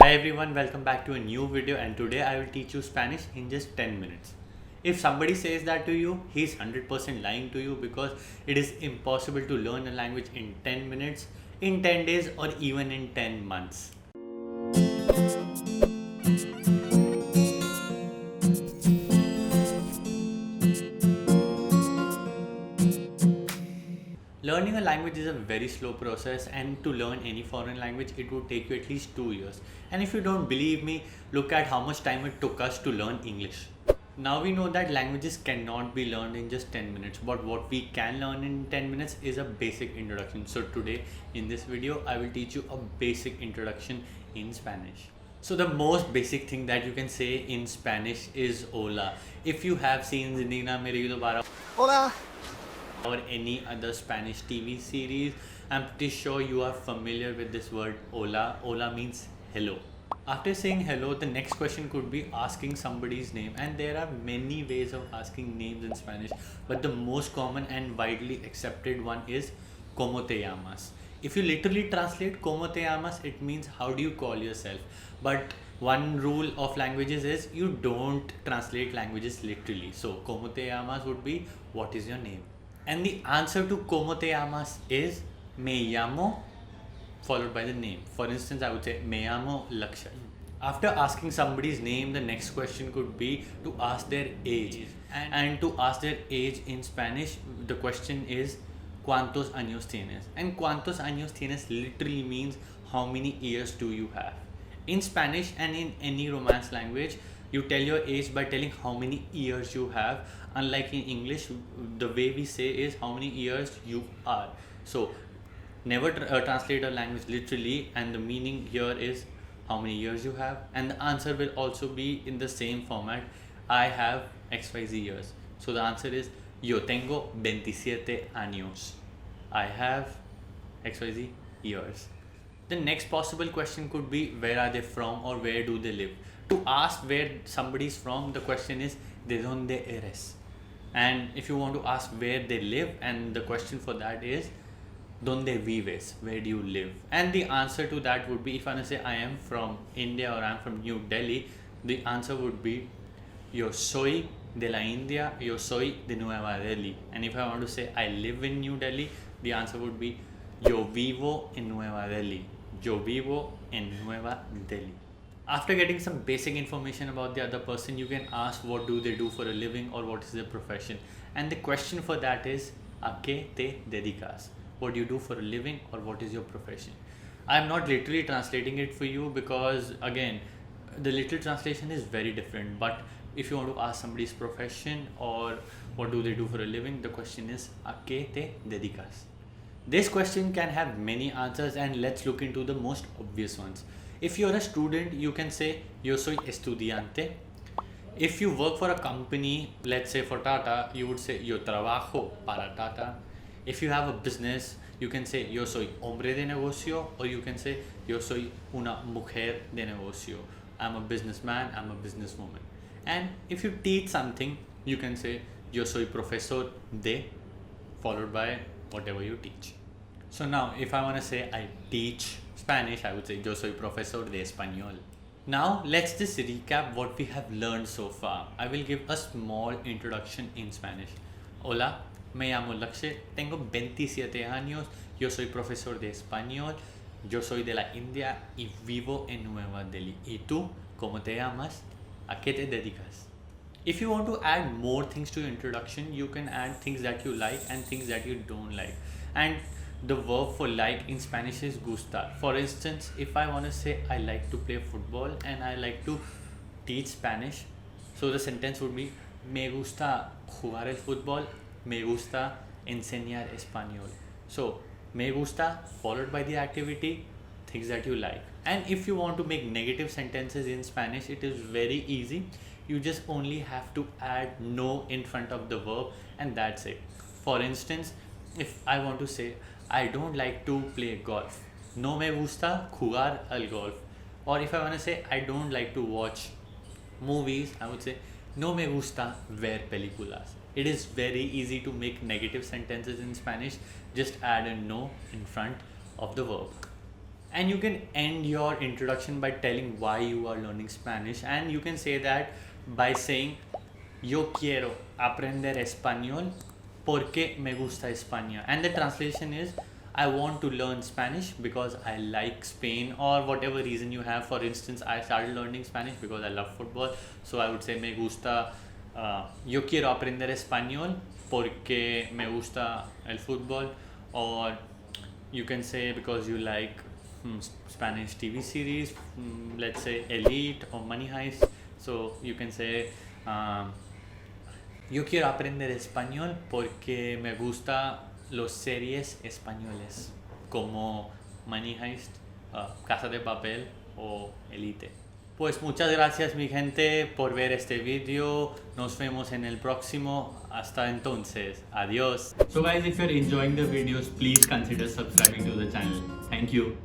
Hi everyone, welcome back to a new video, and today I will teach you Spanish in just 10 minutes. If somebody says that to you, he's 100% lying to you, because it is impossible to learn a language in 10 minutes, in 10 days, or even in 10 months. Learning a language is a very slow process, and to learn any foreign language it would take you at least 2 years. And if you don't believe me, look at how much time it took us to learn English. Now we know that languages cannot be learned in just 10 minutes, but what we can learn in 10 minutes is a basic introduction. So today in this video I will teach you a basic introduction in Spanish. So the most basic thing that you can say in Spanish is hola. If you have seen Zindagi Na Mere Dobara Hola. or any other Spanish TV series, I'm pretty sure you are familiar with this word hola. Hola means hello. After saying hello, the next question could be asking somebody's name, and there are many ways of asking names in Spanish, but the most common and widely accepted one is Cómo te llamas. If you literally translate Cómo te llamas, it means how do you call yourself. But one rule of languages is you don't translate languages literally. So Cómo te llamas would be what is your name. And the answer to Cómo te llamas is Me llamo followed by the name. For instance, I would say Me llamo Lakshay. After asking somebody's name, the next question could be to ask their age. And to ask their age in Spanish, the question is Cuantos años tienes. And Cuantos años tienes literally means how many years do you have. In Spanish and in any Romance language, you tell your age by telling how many years you have. Unlike in English, the way we say is how many years you are. So never translate a language literally, and the meaning here is how many years you have, and the answer will also be in the same format. I have XYZ years. So the answer is Yo tengo 27 años. I have XYZ years. The next possible question could be where are they from or where do they live. To ask where somebody is from, the question is de donde eres. And if you want to ask where they live, and the question for that is donde vives, where do you live. And the answer to that would be, if I want to say I am from India or I am from New Delhi, the answer would be yo soy de la India, yo soy de Nueva Delhi. And if I want to say I live in New Delhi, the answer would be yo vivo en Nueva Delhi. Yo vivo en Nueva Delhi. After getting some basic information about the other person, you can ask what do they do for a living or what is their profession. And the question for that is ¿a qué te dedicas? What do you do for a living or what is your profession? I'm not literally translating it for you because again, the literal translation is very different. But if you want to ask somebody's profession or what do they do for a living, the question is ¿a qué te dedicas? This question can have many answers, and let's look into the most obvious ones. If you're a student, you can say yo soy estudiante. If you work for a company, let's say for Tata, you would say yo trabajo para Tata. If you have a business, you can say yo soy hombre de negocio, or you can say yo soy una mujer de negocio. I'm a businessman, I'm a businesswoman. And if you teach something, you can say yo soy profesor de, followed by whatever you teach. So now if I want to say I teach Spanish, I would say yo soy profesor de español. Now let's just recap what we have learned so far. I will give a small introduction in Spanish. Hola, me llamo Lakshay, tengo 27 años, yo soy profesor de español, yo soy de la India y vivo en Nueva Delhi. ¿Y tú, cómo te llamas? ¿A qué te dedicas? If you want to add more things to your introduction, you can add things that you like and things that you don't like. And the verb for like in Spanish is gustar. For instance, if I want to say I like to play football and I like to teach Spanish, so the sentence would be me gusta jugar el fútbol, me gusta enseñar español. So me gusta followed by the activity, things that you like. And if you want to make negative sentences in Spanish, it is very easy. You just only have to add no in front of the verb, and that's it. For instance, if I want to say I don't like to play golf, no me gusta jugar al golf. Or if I want to say I don't like to watch movies, I would say no me gusta ver películas. It is very easy to make negative sentences in Spanish. Just add a no in front of the verb. And you can end your introduction by telling why you are learning Spanish, and you can say that by saying yo quiero aprender español porque me gusta España, and the translation is I want to learn Spanish because I like Spain, or whatever reason you have. For instance, I started learning Spanish because I love football, so I would say me gusta yo quiero aprender español porque me gusta el fútbol. Or you can say because you like Spanish TV series, let's say Elite or Money Heist, so you can say yo quiero aprender español porque me gusta los series españoles como Money Heist, Casa de Papel o Elite. Pues muchas gracias mi gente por ver este video. Nos vemos en el próximo. Hasta entonces. Adiós. So guys, if you're enjoying the videos, please consider subscribing to the channel. Thank you.